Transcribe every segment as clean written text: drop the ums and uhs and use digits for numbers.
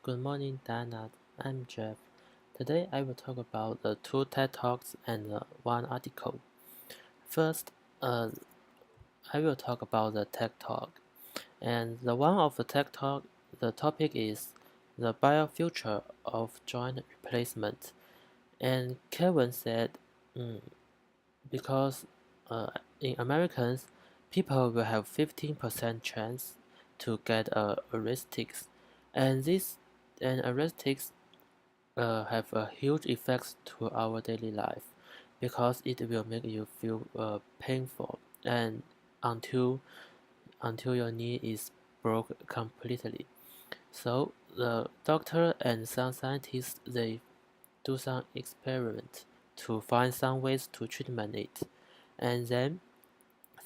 Good morning, Diana. I'm Jeff. Today I will talk about the two TED Talks and one article. First, uh, I will talk about the TED Talk. And the one of the TED Talk, the topic is the biofuture of joint replacement. And Kevin said, mm, because in Americans, people will have 15% chance to get arthritis, and this and arthritis have a huge effect to our daily life because it will make you feel painful and until until your knee is broke completely. So the doctor and some scientists they do some experiment to find some ways to treatment it, and then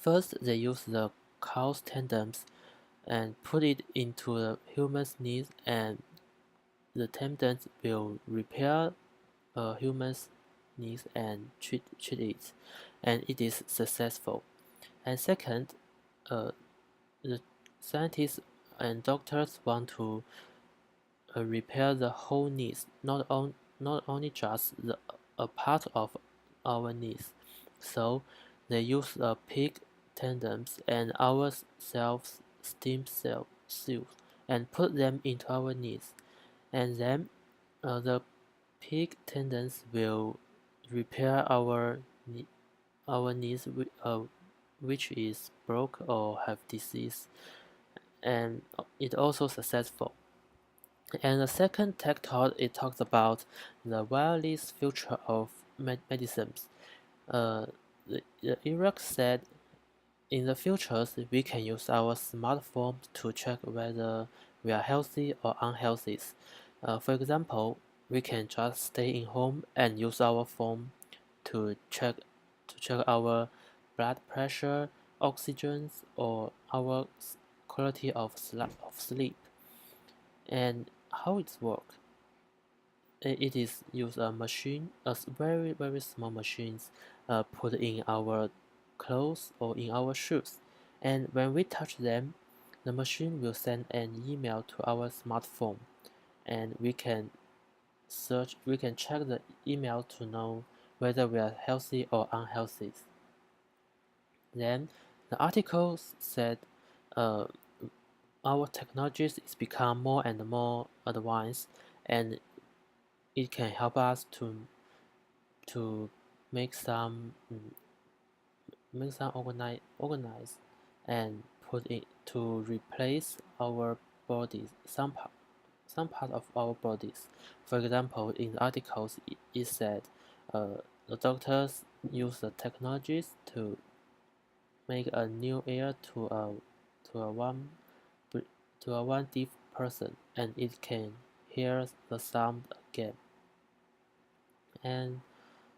first they use the cow's tendons and put it into the human's knees, and the tendons will repair humans needs and treat it, and it is successful. And second, uh, the scientists and doctors want to repair the whole knees, not only just a part of our knees. So they use the pig tendons and our self stem cell cells and put them into our knees, and then the pig tendons will repair our knees which is broke or have disease, and it also successful. And the second tech talk it talks about the wireless future of medicines. The Iraq said in the future we can use our smartphones to check whether we are healthy or unhealthy. For example, we can just stay in home and use our phone to check our blood pressure, oxygen, or our quality of sleep. And how it works? It is use a machine, very small machines, put in our clothes or in our shoes, and when we touch them, the machine will send an email to our smartphone, and we can check the email to know whether we are healthy or unhealthy. Then the article said uh, our technologies is become more and more advanced, and it can help us to make some organize and put it to replace our bodies some part of our bodies. For example, in the articles it said the doctors use the technologies to make a new ear to a one to a one deaf person, and it can hear the sound again. And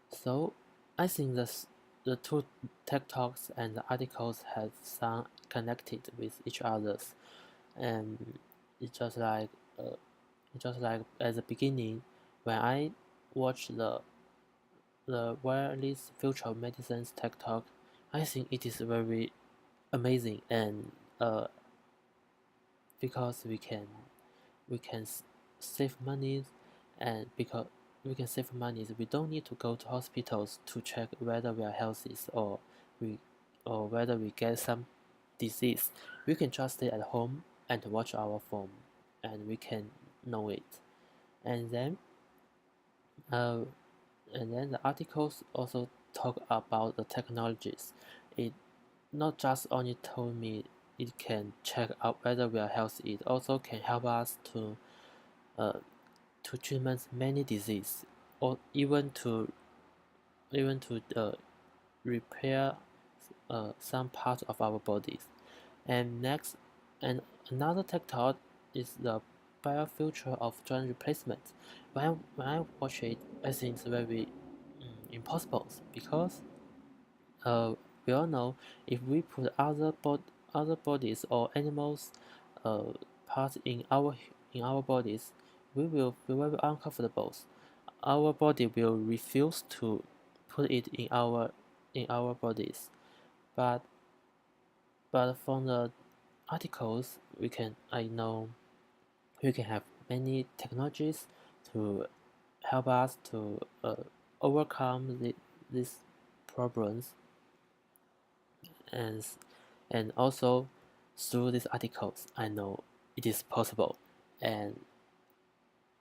so I think the two tech talks and the articles have some connected with each others, and it's just like at the beginning when I watched the wireless future of medicine's tech talk, I think it is very amazing, and because we can save money, and because we can save money we don't need to go to hospitals to check whether we are healthy we or whether we get some disease. We can just stay at home and watch our phone, and we can know it. And then uh, the articles also talk about the technologies. It not just only told me it can check out whether we are healthy, it also can help us uh, to treatment many disease, or even to repair some parts of our bodies. And next, and another tech thought is the biofuture of joint replacement. When I watch it, I think it's very impossible because uh, we all know if we put other bodies or animals uh, parts in our bodies, we will feel very uncomfortable. Our body will refuse to put it in our bodies. But from the articles we can I know we can have many technologies to help us to overcome these problems, and also through these articles I know it is possible, and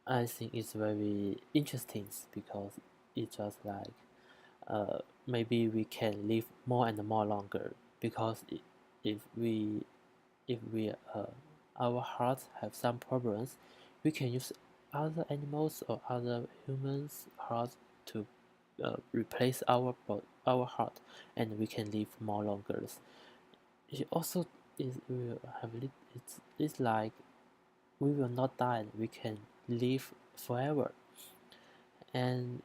I think it's very interesting because it's just like maybe we can live more and more longer because if we our hearts have some problems, we can use other animals or other humans' hearts to replace our heart, and we can live more longer. It also is it's like we will not die and we can live forever. And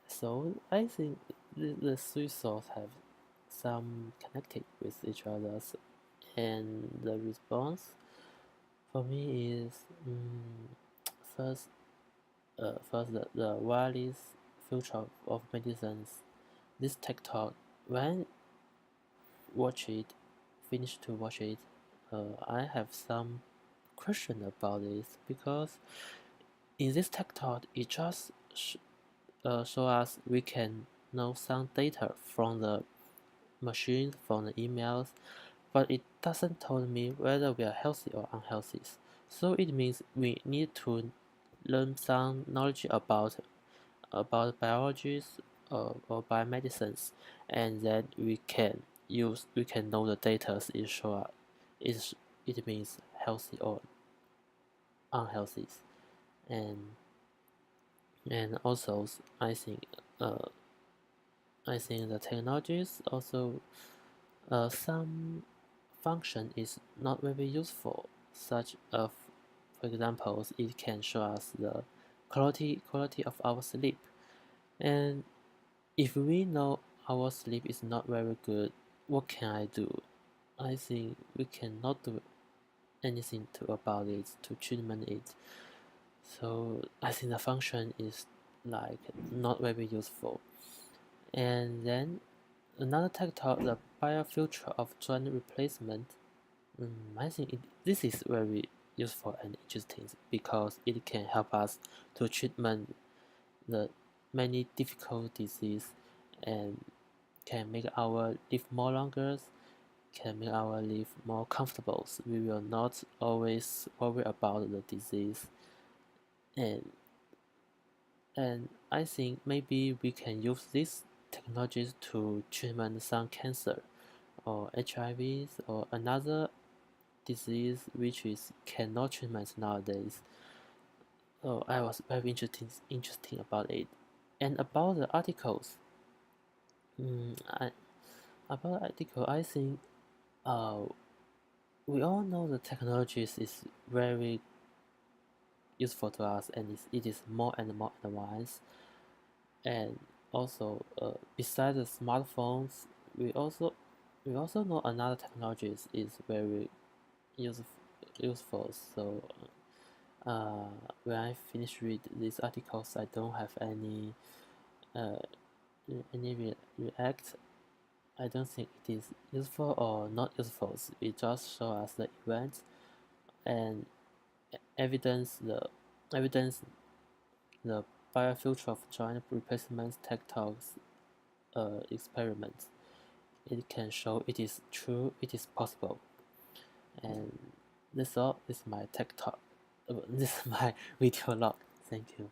so I think the three souls have some connected with each other, and the response for me is first, the wireless future of medicines. This tech talk, when watch it, finish to watch it, I have some question about this because in this tech talk, it just show us we can know some data from the machine, from the emails, but it doesn't tell me whether we are healthy or unhealthy. So it means we need to learn some knowledge about biologies or biomedicines, and then we can know the data is sure is it means healthy or unhealthy, and also uh, I think the technologies also some function is not very useful, such as, for example, it can show us the quality of our sleep. And if we know our sleep is not very good, what can I do? I think we cannot do anything about it to treatment it. So I think the function is like not very useful. And then another tech talk, the biofuture of joint replacement. I think this is very useful and interesting because it can help us to treatment the many difficult disease, and can make our live more longer, can make our life more comfortable. So we will not always worry about the disease, and I think maybe we can use these technologies to treatment some cancer or HIVs or another disease which is cannot treatment nowadays. So I was very interesting about it. And about the articles, I about the article, I think uh, we all know the technologies is very useful to us, and it is more and more advanced. And also, besides the smartphones, we also know another technologies is very useful. So when I finish read these articles, I don't have uh, react. I don't think it is useful or not useful. It just show us the events and evidence the biofuture of joint replacement tech talks experiments. It can show it is true, it is possible. And this all is my tech talk. This is my video log. Thank you.